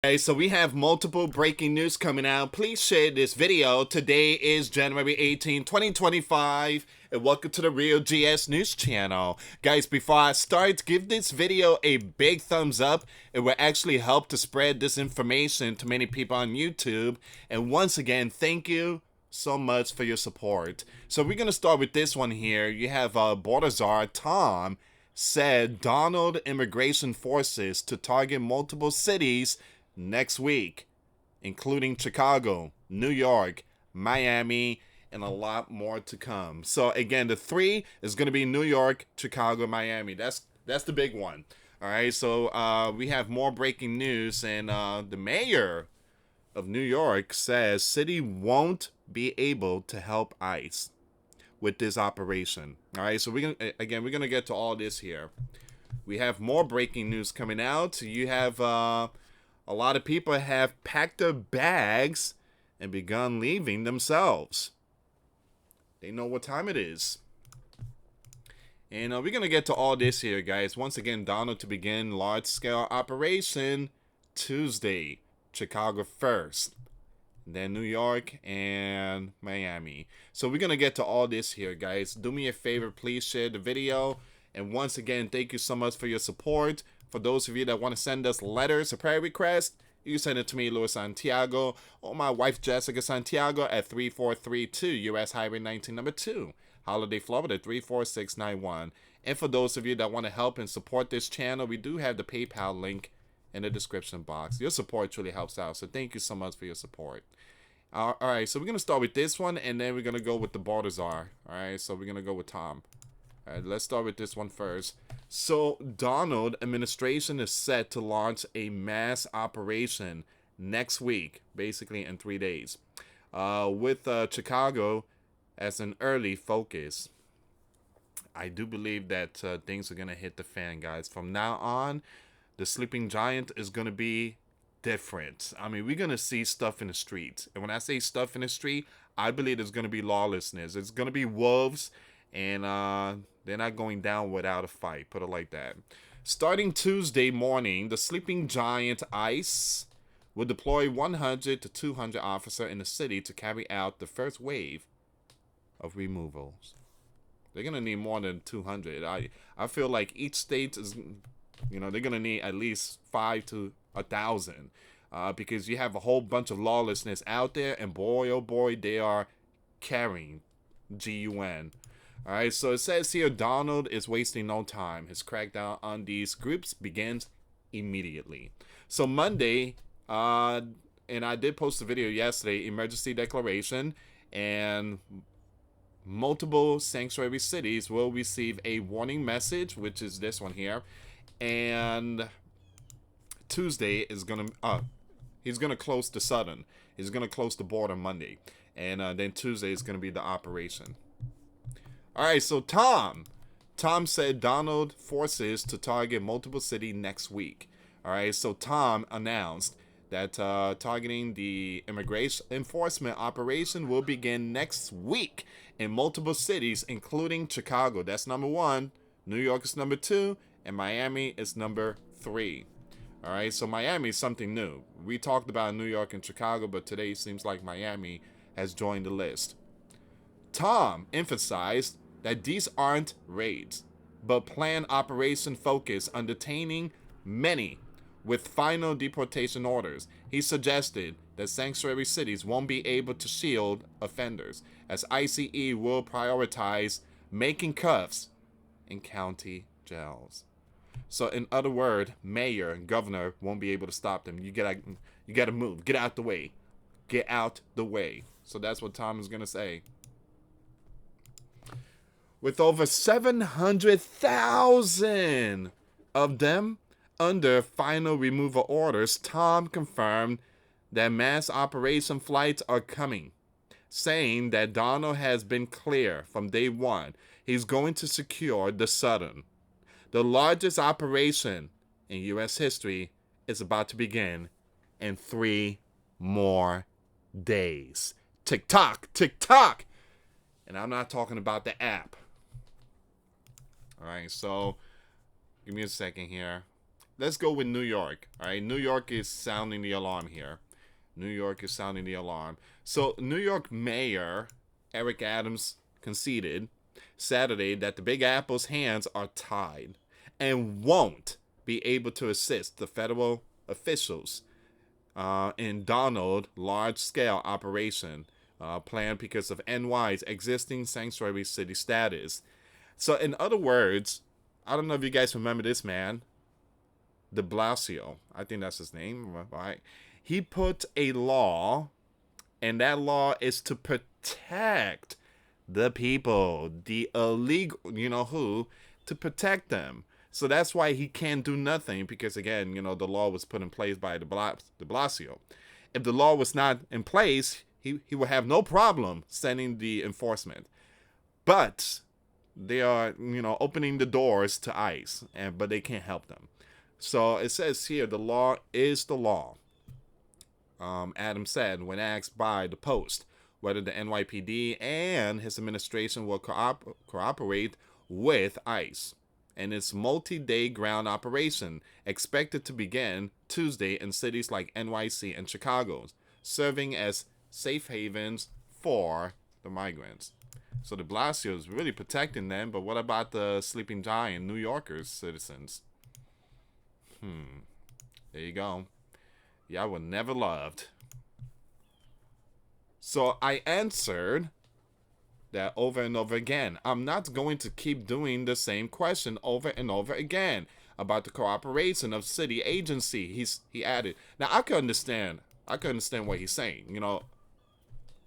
Okay, so we have multiple breaking news coming out. Please share this video. Today is January 18, 2025, and welcome to the Real GS News channel. Guys, before I start, give this video a big thumbs up. It will actually help to spread this information to many people on YouTube. And once again, thank you so much for your support. So we're going to start with this one here. You have Border Czar Tom said Donald immigration forces to target multiple cities next week, including Chicago, New York, Miami, and a lot more to come. So again, the three is going to be New York, Chicago, Miami. That's the big one. All right, so we have more breaking news, and the mayor of New York says city won't be able to help ICE with this operation. All right, so we're gonna get to all this here. We have more breaking news coming out. You have a lot of people have packed their bags and begun leaving themselves. They know what time it is. And we're going to get to all this here, guys. Once again, Donald to begin large-scale operation Tuesday. Chicago first. Then New York and Miami. So we're going to get to all this here, guys. Do me a favor, please share the video. And once again, thank you so much for your support. For those of you that want to send us letters or prayer requests, you send it to me, US Santiago, or my wife, Jessica Santiago, at 3432 US Highway 19, number 2, Holiday, Florida, 34691. And for those of you that want to help and support this channel, we do have the PayPal link in the description box. Your support truly helps out, so thank you so much for your support. All right, so we're going to start with this one, and then we're going to go with the Border Czar. All right, so we're going to go with Tom. All right, let's start with this one first. So, Donald administration is set to launch a mass operation next week, basically in 3 days, with Chicago as an early focus. I do believe that things are going to hit the fan, guys. From now on, the sleeping giant is going to be different. I mean, we're going to see stuff in the streets. And when I say stuff in the street, I believe it's going to be lawlessness. It's going to be wolves, and they're not going down without a fight, put it like that. Starting Tuesday morning, the sleeping giant ICE will deploy 100 to 200 officers in the city to carry out the first wave of removals. They're going to need more than 200. I feel like each state is, they're going to need at least 5 to 1,000 because you have a whole bunch of lawlessness out there, and boy, oh boy, they are carrying GUN. All right, so it says here Donald is wasting no time. His crackdown on these groups begins immediately. So Monday, and I did post a video yesterday, emergency declaration, and multiple sanctuary cities will receive a warning message, which is this one here. And Tuesday is he's gonna close the southern. He's gonna close the border Monday, and then Tuesday is gonna be the operation. All right, so Tom said Donald forces to target multiple cities next week. All right, so Tom announced that targeting the immigration enforcement operation will begin next week in multiple cities, including Chicago. That's number 1. New York is number 2, and Miami is number 3. All right, so Miami is something new. We talked about New York and Chicago, but today seems like Miami has joined the list. Tom emphasized that these aren't raids, but planned operation focused on detaining many with final deportation orders. He suggested that sanctuary cities won't be able to shield offenders, as ICE will prioritize making cuffs in county jails. So in other words, mayor and governor won't be able to stop them. You gotta move. Get out the way. Get out the way. So that's what Tom is gonna say. With over 700,000 of them under final removal orders, Tom confirmed that mass operation flights are coming, saying that Donald has been clear from day one he's going to secure the southern. The largest operation in U.S. history is about to begin in 3 more days. Tick tock, tick tock. And I'm not talking about the app. All right, so give me a second here. let's go with New York. All right, New York is sounding the alarm here. New York is sounding the alarm. So, New York Mayor Eric Adams conceded Saturday that the Big Apple's hands are tied and won't be able to assist the federal officials in Donald large-scale operation planned because of NY's existing sanctuary city status. So, in other words, I don't know if you guys remember this man, de Blasio. I think that's his name, right? He put a law, and that law is to protect the people, the illegal, who, to protect them. So that's why he can't do nothing because, again, the law was put in place by de Blasio. If the law was not in place, he would have no problem sending the enforcement. But they are, opening the doors to ICE, but they can't help them. So it says here, the law is the law. Adams said when asked by the Post whether the NYPD and his administration will cooperate with ICE and its multi-day ground operation expected to begin Tuesday in cities like NYC and Chicago, serving as safe havens for the migrants. So de Blasio is really protecting them, but what about the sleeping giant, New Yorkers, citizens? There you go. Y'all were never loved. So I answered that over and over again. I'm not going to keep doing the same question over and over again about the cooperation of city agency. He added. Now I can understand what he's saying.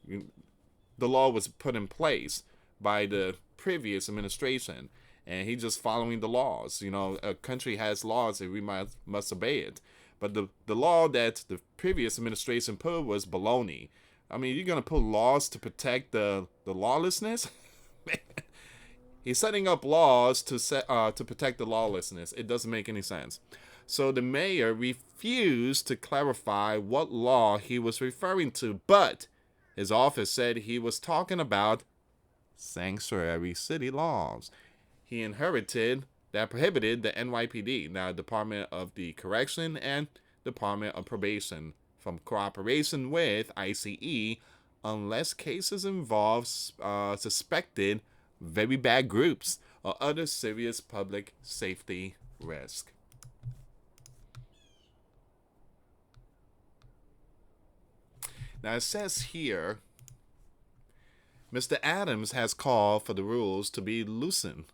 The law was put in place by the previous administration, and he's just following the laws. A country has laws and we must obey it. But the law that the previous administration put was baloney. I mean, you're going to put laws to protect the lawlessness? He's setting up laws to protect the lawlessness. It doesn't make any sense. So the mayor refused to clarify what law he was referring to, but his office said he was talking about sanctuary city laws he inherited that prohibited the NYPD, now Department of the Correction and Department of Probation, from cooperation with ICE unless cases involve suspected very bad groups or other serious public safety risk. Now it says here, Mr. Adams has called for the rules to be loosened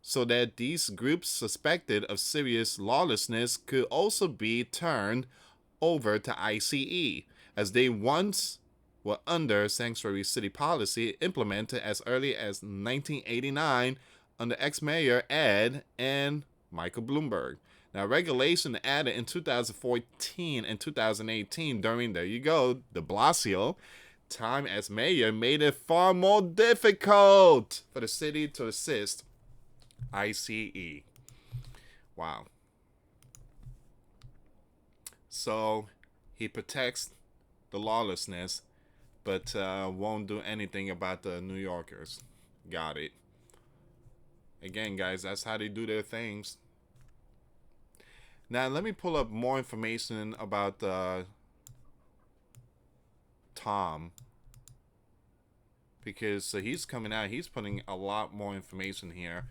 so that these groups suspected of serious lawlessness could also be turned over to ICE, as they once were under sanctuary city policy implemented as early as 1989 under ex-mayor Ed and Michael Bloomberg. Now, regulation added in 2014 and 2018 during, there you go, de Blasio time as mayor made it far more difficult for the city to assist ICE. Wow. So he protects the lawlessness, but won't do anything about the New Yorkers. Got it. Again, guys, that's how they do their things. Now, let me pull up more information about Tom. Because he's coming out. He's putting a lot more information here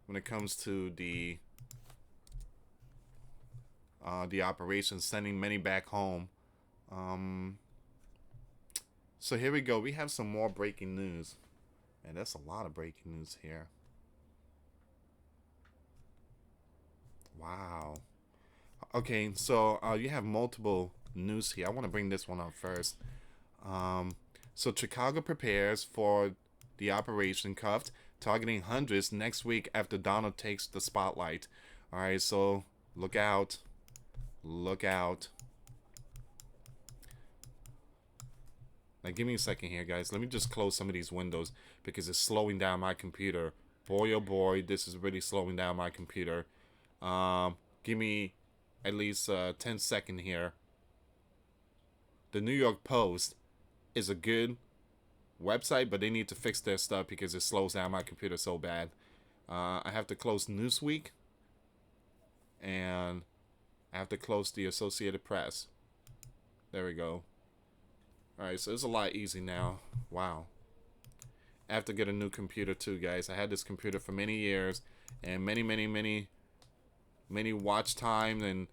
when it comes to the operation, sending many back home. So here we go. We have some more breaking news. And that's a lot of breaking news here. Wow. Okay, so you have multiple news here. I want to bring this one up first. So Chicago prepares for the Operation Cuffed, targeting hundreds next week after Donald takes the spotlight. All right, so look out. Look out. Now, give me a second here, guys. Let me just close some of these windows because it's slowing down my computer. Boy, oh boy, this is really slowing down my computer. Give me at least 10 seconds here. The New York Post is a good website, but they need to fix their stuff because it slows down my computer so bad. I have to close Newsweek. And I have to close the Associated Press. There we go. Alright, so it's a lot easy now. Wow. I have to get a new computer too, guys. I had this computer for many years and many watch time and,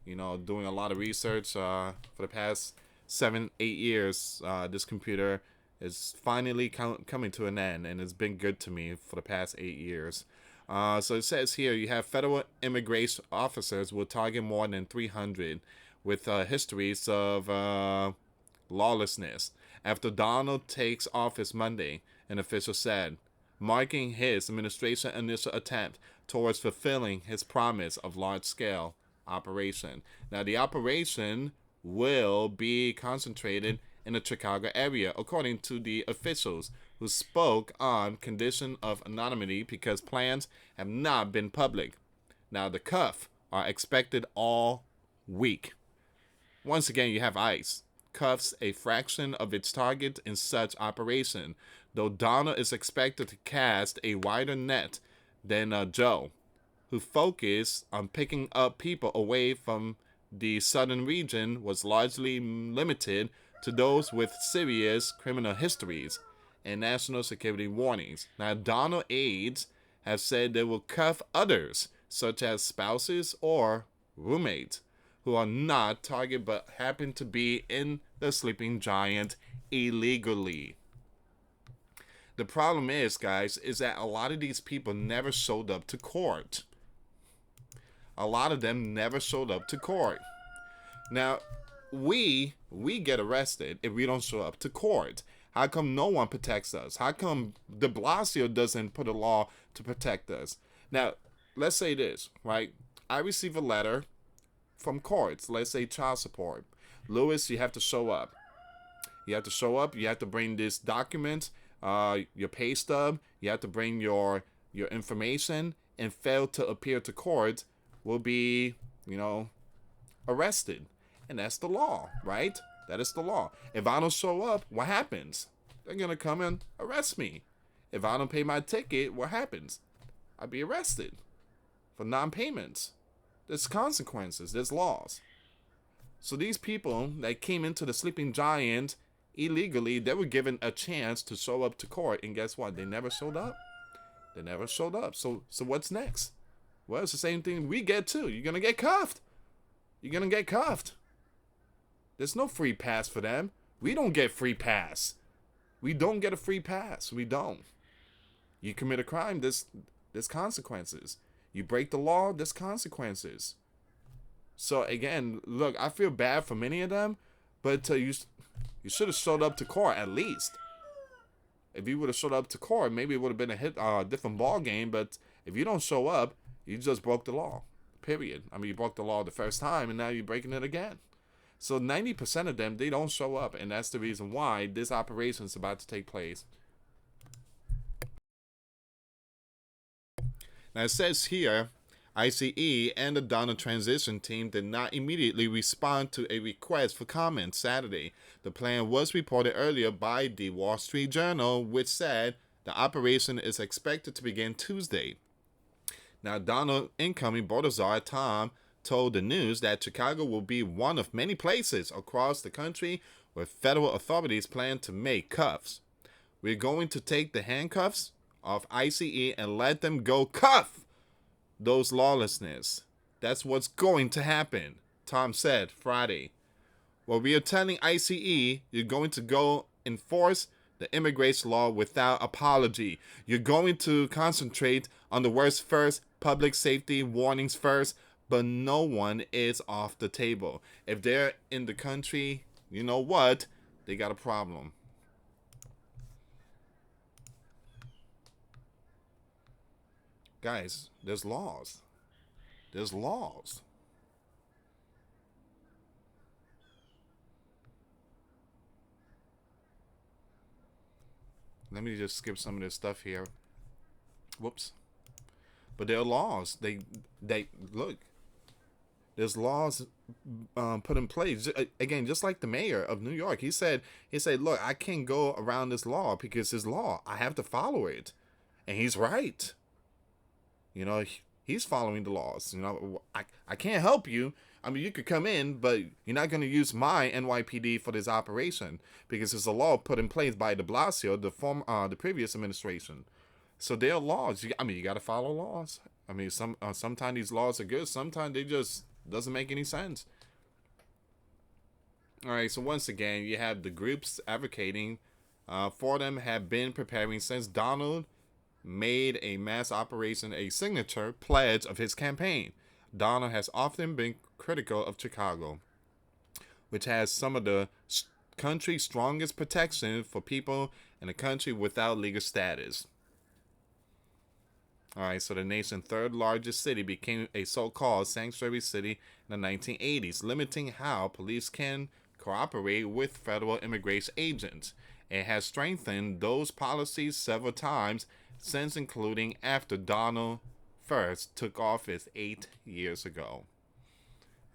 you know, doing a lot of research for the past 7-8 years. This computer is finally coming to an end, and it's been good to me for the past 8 years. So it says here you have federal immigration officers will target more than 300 with histories of lawlessness. After Donald takes office Monday, an official said, marking his administration's initial attempt towards fulfilling his promise of large-scale operation. Now, the operation will be concentrated in the Chicago area, according to the officials who spoke on condition of anonymity because plans have not been public. Now, the cuffs are expected all week. Once again, you have ICE. Cuffs a fraction of its target in such operation, though Donald is expected to cast a wider net than Joe, who focused on picking up people away from the southern region, was largely limited to those with serious criminal histories and national security warnings. Now, Donald aides have said they will cuff others, such as spouses or roommates, who are not target but happen to be in the sleeping giant illegally. The problem is, guys, is that a lot of these people never showed up to court. A lot of them never showed up to court. Now, we get arrested if we don't show up to court. How come no one protects us? How come de Blasio doesn't put a law to protect us? Now, let's say this, right? I receive a letter from courts, let's say child support. Lewis, you have to show up. You have to show up. You have to bring this document, your pay stub. You have to bring your information, and fail to appear to court will be, you know, arrested. And that's the law, right? That is the law. If I don't show up, what happens? They're going to come and arrest me. If I don't pay my ticket, what happens? I'll be arrested for non-payments. There's consequences. There's laws. So these people that came into the sleeping giant illegally, they were given a chance to show up to court. And guess what? They never showed up. They never showed up. So what's next? Well, it's the same thing we get too. You're going to get cuffed. You're going to get cuffed. There's no free pass for them. We don't get free pass. We don't get a free pass. We don't. You commit a crime, there's consequences. You break the law, there's consequences. So again, look, I feel bad for many of them, but you should have showed up to court at least. If you would have showed up to court, maybe it would have been a different ball game. But if you don't show up, you just broke the law. Period. I mean, you broke the law the first time, and now you're breaking it again. So 90% of them, they don't show up, and that's the reason why this operation is about to take place. Now it says here, ICE and the Donald transition team did not immediately respond to a request for comment Saturday. The plan was reported earlier by the Wall Street Journal, which said the operation is expected to begin Tuesday. Now, Donald incoming Baltazar Tom told the news that Chicago will be one of many places across the country where federal authorities plan to make cuffs. We're going to take the handcuffs off ICE and let them go cuff those lawlessness. That's what's going to happen, Tom said Friday. Well, we are telling ICE you're going to go enforce the immigration law without apology. You're going to concentrate on the worst first, public safety warnings first, but no one is off the table. If they're in the country, you know what? They got a problem. Guys, there's laws. There's laws. Let me just skip some of this stuff here. Whoops. But there are laws. They look. There's laws put in place. Again, just like the mayor of New York, he said, look, I can't go around this law because it's law. I have to follow it, and he's right. You know, He's following the laws. You know, I can't help you. I mean, you could come in, but you're not going to use my NYPD for this operation because it's a law put in place by De Blasio, the previous administration. So there are laws. I mean, you got to follow laws. I mean, sometimes these laws are good. Sometimes they just doesn't make any sense. All right. So once again, you have the groups advocating for them have been preparing since Donald made a mass operation a signature pledge of his campaign. Donald has often been critical of Chicago, which has some of the country's strongest protection for people in a country without legal status. Alright, so the nation's third largest city became a so-called sanctuary city in the 1980s, limiting how police can cooperate with federal immigration agents. It has strengthened those policies several times since, including after Donald first took office 8 years ago.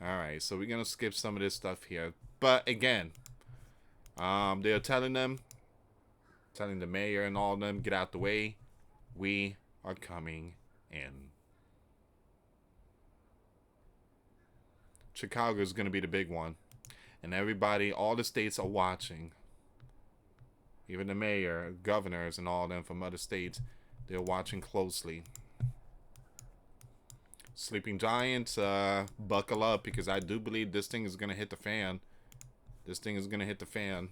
Alright, so we're going to skip some of this stuff here. But again, they're telling the mayor and all of them, get out the way. We are coming in. Chicago is going to be the big one. And everybody, all the states are watching. Even the mayor, governors, and all of them from other states, they're watching closely. Sleeping Giants, buckle up, because I do believe this thing is going to hit the fan. This thing is going to hit the fan.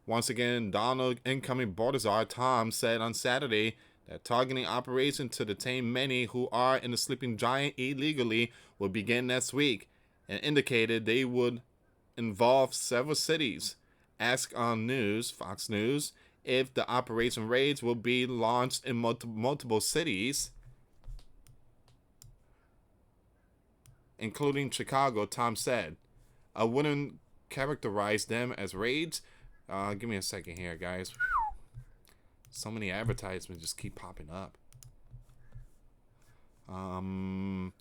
Once again, Donald incoming border czar Tom said on Saturday that targeting operation to detain many who are in the Sleeping Giant illegally will begin next week, and indicated they would involve several cities. Asked on Fox News, if the operation raids will be launched in multiple cities, including Chicago, Tom said, I wouldn't characterize them as raids. Give me a second here, guys. So many advertisements just keep popping up.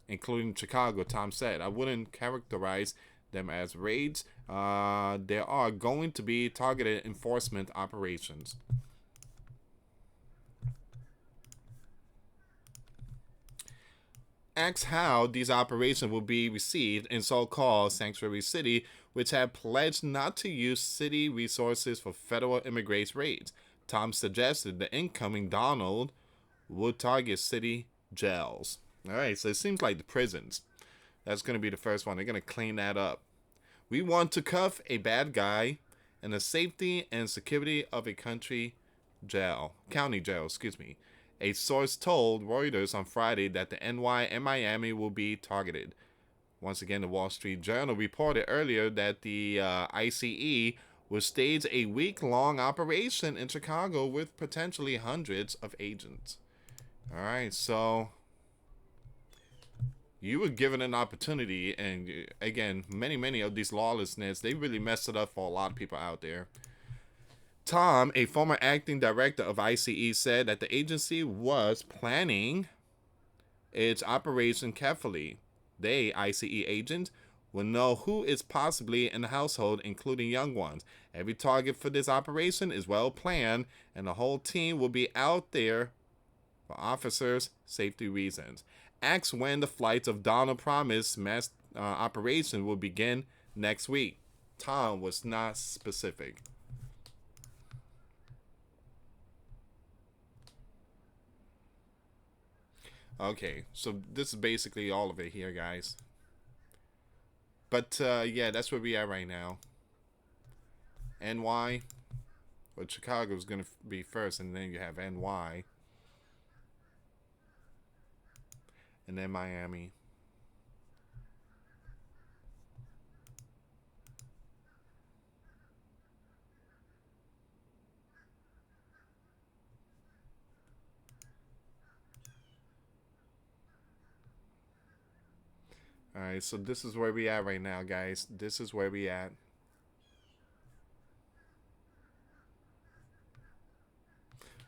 Including Chicago, Tom said, I wouldn't characterize them as raids. There are going to be targeted enforcement operations. Asked how these operations will be received in so-called Sanctuary City, which have pledged not to use city resources for federal immigration raids, Tom suggested the incoming Donald would target city jails. All right, so it seems like the prisons. That's going to be the first one. They're going to clean that up. We want to cuff a bad guy in the safety and security of a county jail. A source told Reuters on Friday that the NY and Miami will be targeted. Once again, the Wall Street Journal reported earlier that the ICE will stage a week-long operation in Chicago with potentially hundreds of agents. All right, so you were given an opportunity, and again, many of these lawlessness, they really messed it up for a lot of people out there. Tom, a former acting director of ICE, said that the agency was planning its operation carefully. They, ICE agents, will know who is possibly in the household, including young ones. Every target for this operation is well planned, and the whole team will be out there for officers' safety reasons. Asked when the flights of Donald promised mass operation will begin next week, Tom was not specific. Okay, so this is basically all of it here, guys. But yeah, that's where we are right now. NY, well, Chicago's gonna be first, and then you have NY, and then Miami. Alright, so this is where we at right now, guys. This is where we at.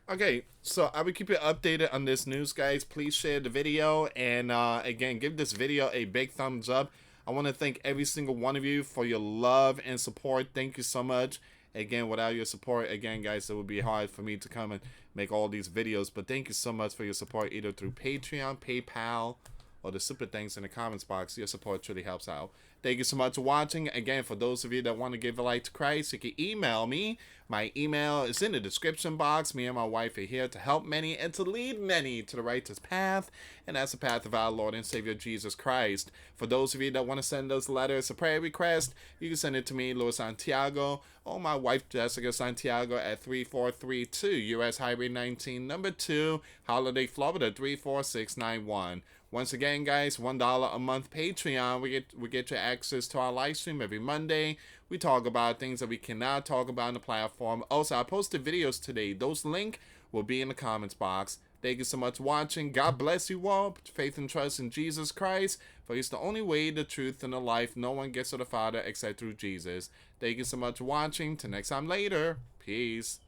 Okay, so I will keep you updated on this news, guys. Please share the video, and again, give this video a big thumbs up. I want to thank every single one of you for your love and support. Thank you so much. Again, without your support, again, guys, it would be hard for me to come and make all these videos. But thank you so much for your support, either through Patreon, PayPal, or the super thanks in the comments box. Your support truly helps out. Thank you so much for watching. Again, for those of you that want to give a life to Christ, you can email me. My email is in the description box. Me and my wife are here to help many and to lead many to the righteous path, and that's the path of our Lord and Savior Jesus Christ. For those of you that want to send those letters, a prayer request, you can send it to me, US Santiago, or my wife, Jessica Santiago, at 3432 US Highway 19, number 2, Holiday, Florida, 34691. Once again, guys, $1 a month Patreon. We get you access to our live stream every Monday. We talk about things that we cannot talk about on the platform. Also, I posted videos today. Those links will be in the comments box. Thank you so much for watching. God bless you all. Put faith and trust in Jesus Christ, for He's the only way, the truth, and the life. No one gets to the Father except through Jesus. Thank you so much for watching. Till next time later. Peace.